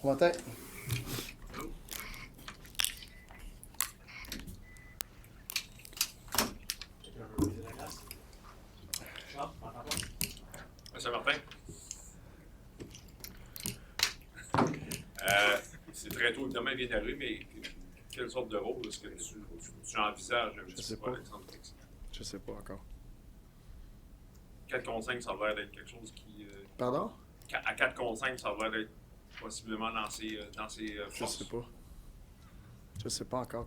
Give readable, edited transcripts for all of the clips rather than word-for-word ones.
Content. Monsieur Martin. C'est très tôt, évidemment, il vient d'arriver, mais quelle sorte de rôle est-ce que tu envisages? Je sais pas. Je sais pas encore. 4 contre 5, ça va être quelque chose qui... Pardon? À 4 contre 5, ça va être possiblement dans ses Je forces. sais pas. Je sais pas encore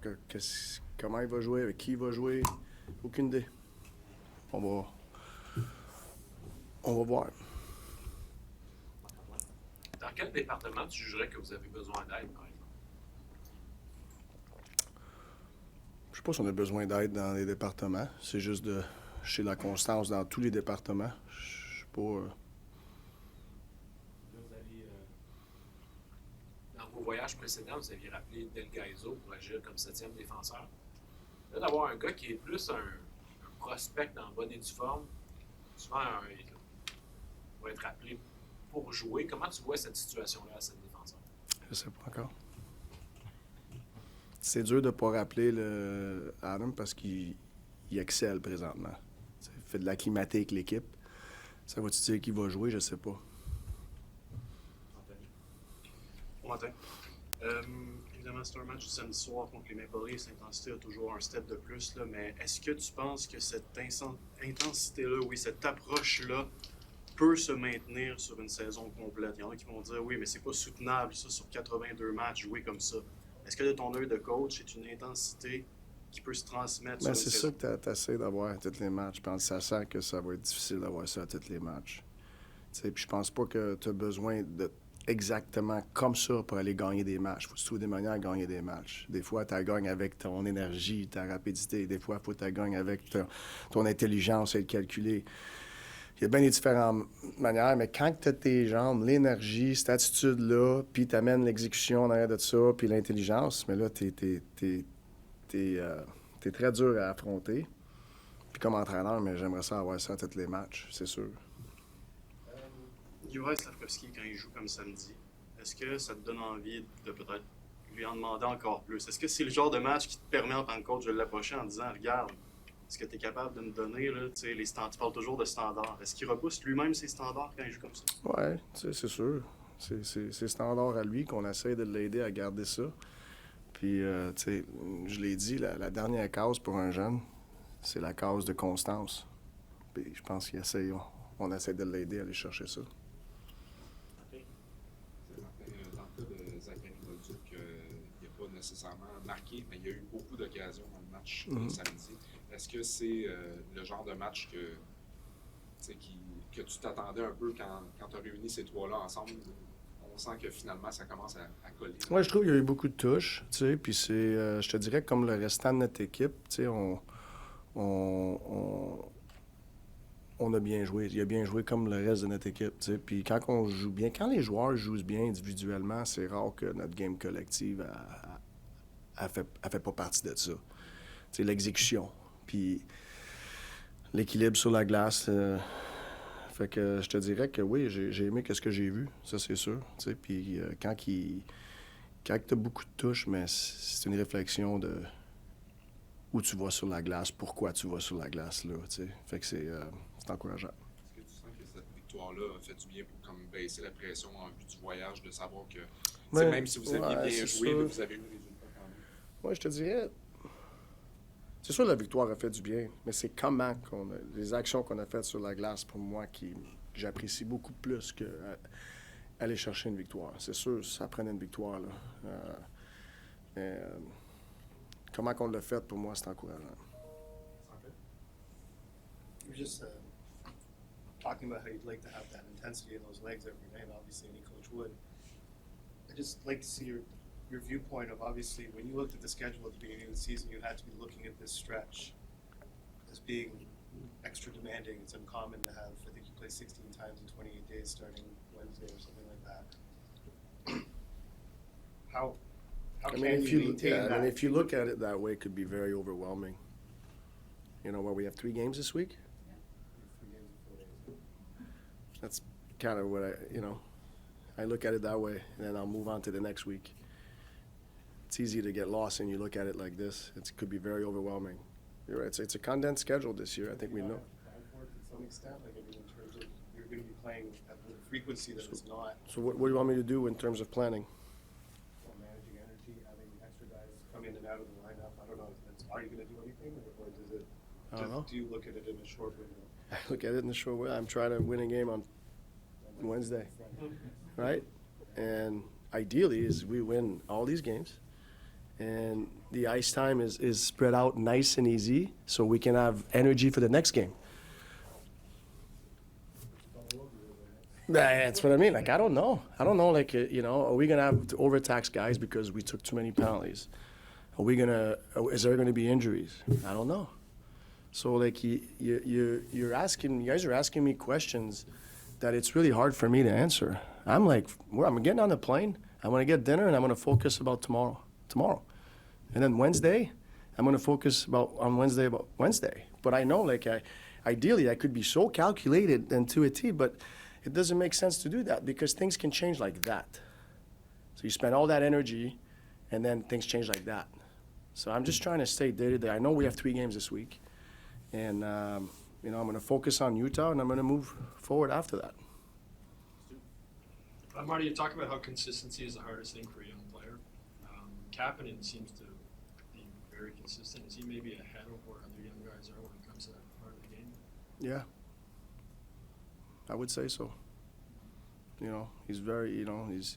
comment il va jouer, avec qui il va jouer. Aucune idée. On va voir. Dans quel département tu jugerais que vous avez besoin d'aide, par exemple? Je sais pas si on a besoin d'aide dans les départements. C'est juste de chez la constance dans tous les départements. Je sais pas. Là, vous avez, dans vos voyages précédents, vous aviez rappelé Del Gaizo pour agir comme 7e défenseur. Là, d'avoir un gars qui est plus un prospect en bonne et due forme, souvent il va être appelé pour jouer. Comment tu vois cette situation-là à cette défenseur? Je sais pas encore. C'est dur de ne pas rappeler Adam parce qu'il excelle présentement. Il fait de l'acclimater avec l'équipe. Ça va-tu dire qu'il va jouer? Je sais pas. Bon matin. Évidemment, c'est un match du samedi soir contre les Maple Leafs. L'intensité a toujours un step de plus, là, mais est-ce que tu penses que cette intensité-là, oui, cette approche-là, peut se maintenir sur une saison complète? Il y en a qui vont dire, oui, mais c'est pas soutenable, ça, sur 82 matchs, jouer comme ça. Est-ce que de ton œil de coach, c'est une intensité qui peut se transmettre sur une saison? C'est ça que tu essaies d'avoir à tous les matchs. Je pense que ça sent que ça va être difficile d'avoir ça à tous les matchs. Puis je pense pas que tu as besoin de exactement comme ça pour aller gagner des matchs. Il faut que tu trouves des manières de gagner des matchs. Des fois, tu gagnes avec ton énergie, ta rapidité. Des fois, il faut que tu gagnes avec ton intelligence et le calculer. Il y a bien des différentes manières, mais quand tu as tes jambes, l'énergie, cette attitude-là, puis tu amènes l'exécution en arrière de ça, puis l'intelligence, mais là, t'es très dur à affronter. Puis comme entraîneur, mais j'aimerais ça avoir ça à tous les matchs, c'est sûr. Juraj Slavkovski, quand il joue comme samedi, est-ce que ça te donne envie de peut-être lui en demander encore plus? Est-ce que c'est le genre de match qui te permet en tant que coach de l'approcher en disant, regarde, est-ce que tu es capable de me donner, là, les standards, tu parles toujours de standards. Est-ce qu'il repousse lui-même ses standards quand il joue comme ça? Oui, c'est sûr. C'est standard à lui qu'on essaie de l'aider à garder ça. Puis, je l'ai dit, la dernière case pour un jeune, c'est la case de constance. Puis je pense qu'on essaie de l'aider à aller chercher ça. Dans le cas de Zachary Bolduc, il n'a pas nécessairement marqué, mais il y a eu beaucoup d'occasions dans le match de samedi. Est-ce que c'est le genre de match que tu t'attendais un peu quand tu as réuni ces trois-là ensemble? On sent que finalement, ça commence à coller. Oui, je trouve qu'il y a eu beaucoup de touches, puis c'est, je te dirais, comme le restant de notre équipe, on a bien joué. Il a bien joué comme le reste de notre équipe, puis quand on joue bien, quand les joueurs jouent bien individuellement, c'est rare que notre game collective elle fait pas partie de ça. L'exécution, puis l'équilibre sur la glace. Fait que je te dirais que oui, j'ai aimé ce que j'ai vu, ça c'est sûr. Puis quand tu as beaucoup de touches, mais c'est une réflexion de où tu vas sur la glace, pourquoi tu vas sur la glace, là. Fait que c'est encourageant. Est-ce que tu sens que cette victoire-là a fait du bien pour comme baisser la pression en vue du voyage, de savoir que même si vous aviez bien joué, là, vous avez eu le résultat quand même? Oui, je te dirais. C'est sûr que la victoire a fait du bien, mais c'est comment les actions qu'on a faites sur la glace, pour moi, que j'apprécie beaucoup plus qu'aller chercher une victoire. C'est sûr, ça prenait une victoire, là. Mais comment qu'on l'a fait, pour moi, c'est encourageant. You're just talking about how you'd like to have that intensity in those legs every night. Obviously, any coach would. I'd just like to see your viewpoint of, obviously, when you looked at the schedule at the beginning of the season, you had to be looking at this stretch as being extra demanding. It's uncommon to have, I think you play 16 times in 28 days starting Wednesday or something like that. How can you maintain that? If you look at it that way, it could be very overwhelming. Where we have 3 games this week? Yeah. 3 games in 4 days. That's kind of what I look at it that way, and then I'll move on to the next week. It's easy to get lost, and you look at it like this. It could be very overwhelming. You're right. It's a condensed schedule this year. I think we know. Plan for it to some extent, like, I mean, in terms of you're going to be playing at the frequency that it's not. So what do you want me to do in terms of planning? Well, managing energy, having extra guys come in and out of the lineup. I don't know. Are you going to do anything, or does it? I don't know. Do you look at it in a short window? I look at it in the short way. I'm trying to win a game on Wednesday, right? And ideally is we win all these games, and the ice time is spread out nice and easy, so we can have energy for the next game. That's what I mean. Like, I don't know. Like, are we gonna have to overtax guys because we took too many penalties? Is there gonna be injuries? I don't know. So, like, you guys are asking me questions that it's really hard for me to answer. I'm like, I'm getting on the plane. I'm gonna get dinner, and I'm gonna focus about tomorrow. And then Wednesday, I'm gonna focus about Wednesday. But I know, like, ideally, I could be so calculated and to a T, but it doesn't make sense to do that because things can change like that. So you spend all that energy, and then things change like that. So I'm just trying to stay day to day. I know we have 3 games this week, and I'm gonna focus on Utah, and I'm gonna move forward after that. Marty, you talk about how consistency is the hardest thing for a young player. Kapanen seems to be very consistent. Is he maybe ahead of where other young guys are when it comes to that part of the game? Yeah, I would say so. He's very,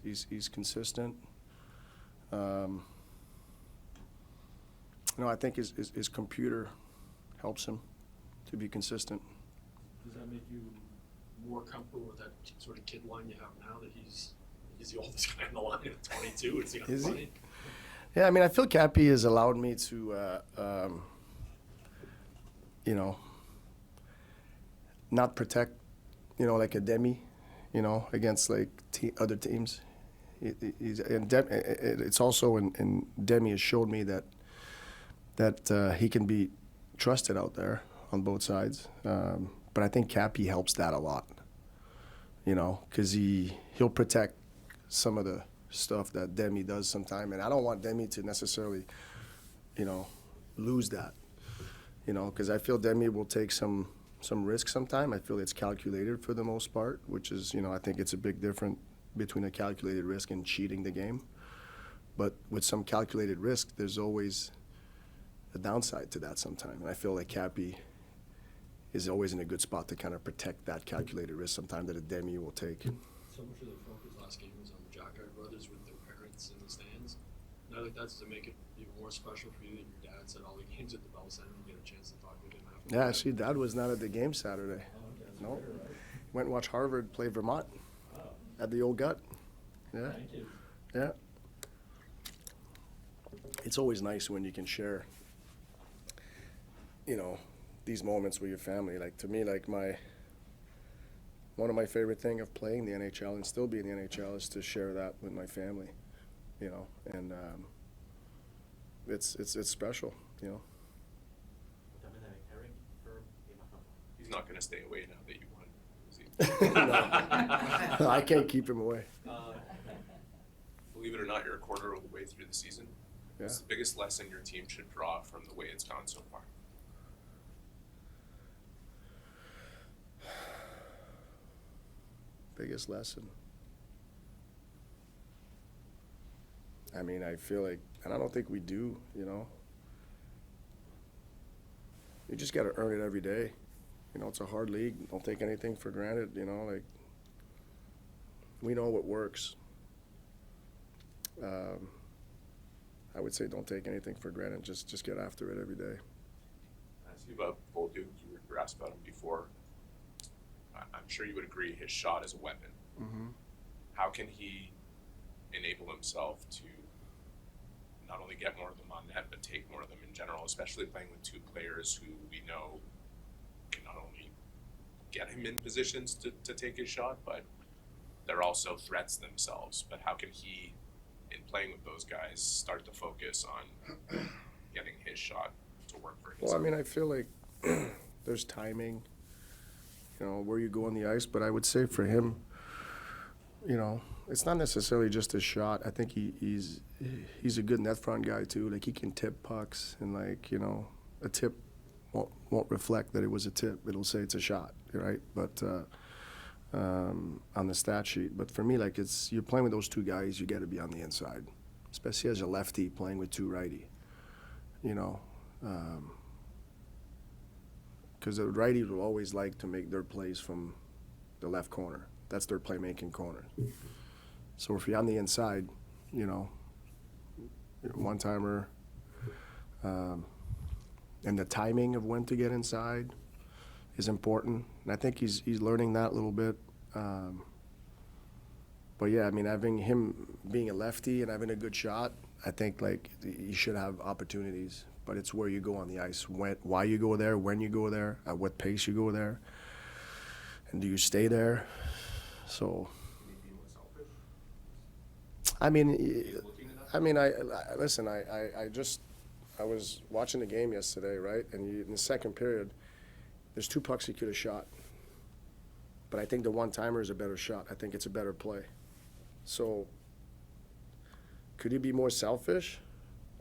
he's consistent. I think his computer helps him to be consistent. Does that make you more comfortable with that sort of kid line you have now that he's the oldest guy in the line at 22? Is he on Is he? funny? Yeah, I mean, I feel Cappy has allowed me to, not protect, like a Demi, against like other teams. It's also in Demi has showed me that he can be trusted out there on both sides. But I think Cappy helps that a lot, because he'll protect some of the stuff that Demi does sometime, and I don't want Demi to necessarily, lose that, because I feel Demi will take some risk sometime. I feel it's calculated for the most part, which is, I think it's a big difference between a calculated risk and cheating the game. But with some calculated risk, there's always a downside to that sometime, and I feel like Cappy is always in a good spot to kind of protect that calculated risk sometime that a Demi will take. So much of the focus last game was on the Jacquard brothers with their parents in the stands. And I think that's to make it even more special for you that your dad said all the games at the Bell Center and get a chance to talk with him after. Yeah, see, Dad was not at the game Saturday. Oh, okay, No. Went and watched Harvard play Vermont at the old gut. Yeah. Thank you. Yeah. It's always nice when you can share, these moments with your family. Like, to me, like, one of my favorite thing of playing the NHL and still being in the NHL is to share that with my family, and it's special, He's not going to stay away now that you won, is he? No, I can't keep him away. Believe it or not, you're a quarter of the way through the season. Yeah. What's the biggest lesson your team should draw from the way it's gone so far? Biggest lesson. I mean, I feel like, and I don't think we do, You just got to earn it every day. It's a hard league. Don't take anything for granted, like, we know what works. I would say don't take anything for granted. Just get after it every day. I asked you about Bolduc. You were asked about him before. I'm sure you would agree his shot is a weapon. Mm-hmm. How can he enable himself to not only get more of them on net, but take more of them in general, especially playing with 2 players who we know can not only get him in positions to take his shot, but they're also threats themselves. But how can he, in playing with those guys, start to focus on getting his shot to work for himself? Well, I mean, I feel like there's timing, where you go on the ice. But I would say for him, you know, it's not necessarily just a shot. I think he's a good net front guy too. Like he can tip pucks, and like, you know, a tip won't reflect that it was a tip. It'll say it's a shot, right? But on the stat sheet. But for me, like you're playing with those two guys, you got to be on the inside, especially as a lefty playing with two righty. You know, because the righty will always like to make their plays from the left corner. That's their playmaking corner. So if you're on the inside, you know, one-timer, and the timing of when to get inside is important. And I think he's learning that a little bit. But yeah, I mean, having him being a lefty and having a good shot, I think like you should have opportunities. But it's where you go on the ice, why you go there, when you go there, at what pace you go there, and do you stay there? So, I mean, listen. I was watching the game yesterday, right? And in the second period, there's two pucks he could have shot. But I think the one-timer is a better shot. I think it's a better play. So, could he be more selfish?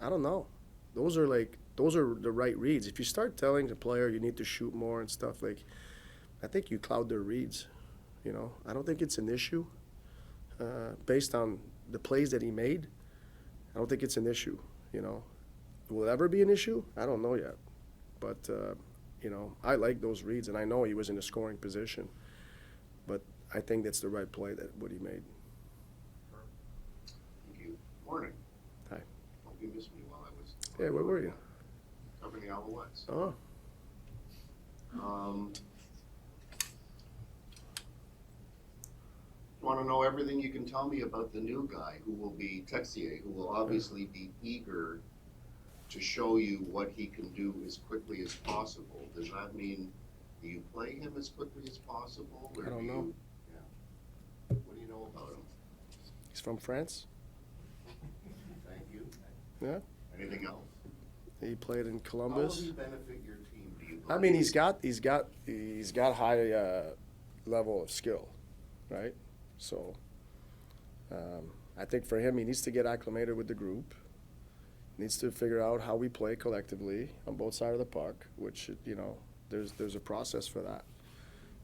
I don't know. Those are the right reads. If you start telling the player you need to shoot more and stuff, like, I think you cloud their reads. You know, I don't think it's an issue based on the plays that he made. I don't think it's an issue. You know, will it ever be an issue? I don't know yet. But you know, I like those reads, and I know he was in a scoring position. But I think that's the right play that what he made. Thank you. Morning. Hi. Hope you missed me while I was. Yeah, where were you? Covering the Alouettes. Oh. Want to know everything you can tell me about the new guy who will be Texier, who will obviously be eager to show you what he can do as quickly as possible. Does that mean do you play him as quickly as possible? Or I don't know. Yeah. What do you know about him? He's from France. Thank you. Yeah. Anything else? He played in How will Columbus. he benefit your team? Do you I mean, he's got high level of skill, right? So, I think for him, he needs to get acclimated with the group. Needs to figure out how we play collectively on both sides of the puck, which, you know, there's a process for that.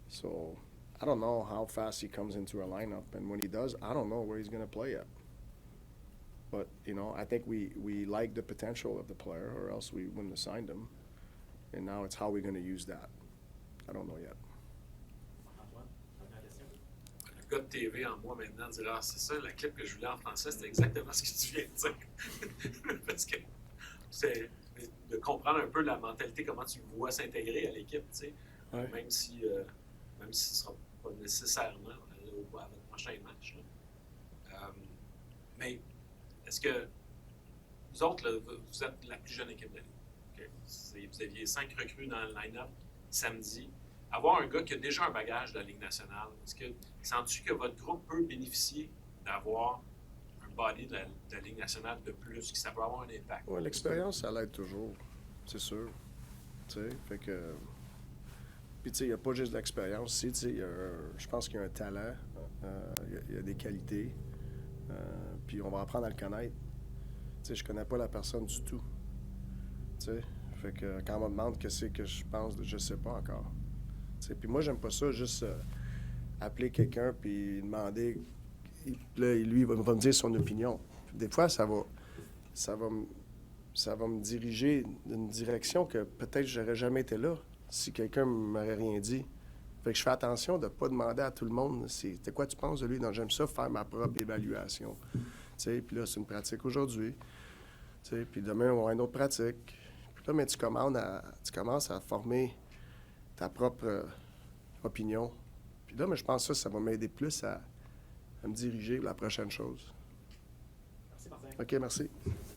So, I don't know how fast he comes into our lineup, and when he does, I don't know where he's going to play yet. But, you know, I think we like the potential of the player, or else we wouldn't have signed him. And now it's how we're going to use that. I don't know yet. Le gars de TV en moi maintenant dira c'est ça, la clip que je voulais en français, c'est exactement ce que tu viens de dire. Parce que c'est de comprendre un peu la mentalité, comment tu le vois s'intégrer à l'équipe, tu sais. Ouais. Même si ce ne sera pas nécessairement à votre prochain match. Mais est-ce que vous autres, là, vous êtes la plus jeune équipe de la Ligue? Okay. Vous aviez 5 recrues dans le line-up samedi. Avoir un gars qui a déjà un bagage de la Ligue nationale, est-ce que sens-tu que votre groupe peut bénéficier d'avoir un body de la Ligue nationale de plus, que ça peut avoir un impact? Oui, l'expérience, ça l'aide toujours, c'est sûr. Tu sais, fait que... Puis, tu sais, il n'y a pas juste de l'expérience ici, tu sais, je pense qu'il y a un talent, il y a des qualités, puis on va apprendre à le connaître. Tu sais, je connais pas la personne du tout, tu sais. Fait que quand on me demande qu'est-ce que je pense, je sais pas encore. Puis moi, j'aime pas ça, juste appeler quelqu'un puis demander. Là, lui, il va me dire son opinion. Des fois, ça va me diriger d'une direction que peut-être j'aurais jamais été là si quelqu'un m'aurait rien dit. Fait que je fais attention de ne pas demander à tout le monde c'est quoi tu penses de lui. Non, j'aime ça faire ma propre évaluation. Puis là, c'est une pratique aujourd'hui. Puis demain, on va avoir une autre pratique. Puis là, mais tu commences à former ta propre opinion. Puis là, mais je pense que ça va m'aider plus à me diriger vers la prochaine chose. Merci, Martin. OK, merci.